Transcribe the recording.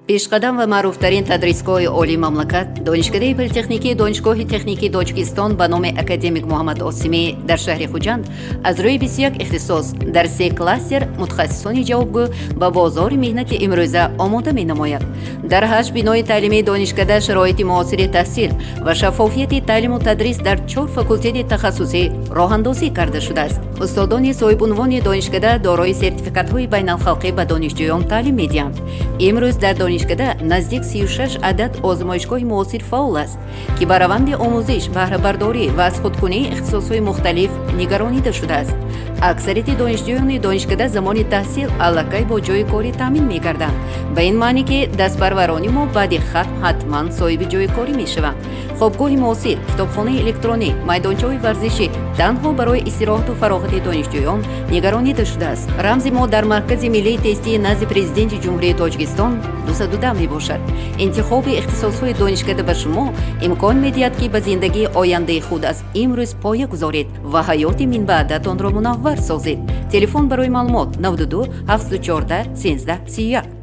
пешқадам ва маъруфтарин тадрисгоҳи олии мамлакат донишкадаи политехникии донишгоҳи техникии Тоҷикистон ба номи академик Муҳаммад Осимӣ дар шаҳри Хуҷанд аз рӯи 21 ихтисос дар 3 кластер мутахассисони ҷавобгӯ ба бозори меҳнати имрӯза омода менамояд. Дар 8 бинои таълимии донишкада шароити муосири таҳсил ва шаффофияти таълиму тадрис дар 4 факултети тахассусӣ роҳандозӣ карда шудааст. устодони соҳибунвони донишкада дорои сертификатҳои байналхалқӣ ба донишҷӯён таълим медиҳанд. имрӯз дар донишкада наздик 36 адад озмоишгоҳи муосир фаъол аст, ки ба раванди омӯзиш, баҳрабардорӣ ва аз худкунии ихтисосҳои мухталиф нигаронида шудааст. аксарияти донишҷӯёни донишкада замони таҳсил аллакай бо ҷойи корӣ таъмин мегарданд. ба ин маъне ки дастпарварони мо баъди хатм ҳатман соҳиби ҷойи корӣ мешаванд. хобгоҳи муосир, китобхонаи электронӣ, майдончаҳои варзишӣ танҳо барои истироҳату фароғати донишҷӯён нигаронида шудааст. рамзи мо дар маркази миллии тестии назди президенти ҷумҳурии Тоҷикистон 202 мебошад. интихоби ихтисосҳои донишкада ба шумо имкон медиҳад ки ба зиндагии ояндаи худ аз имрӯз поя гузоред ва ҳаёти минбаъдатонро мунаввар созед. телефон барои маълумот 92 714 13 31.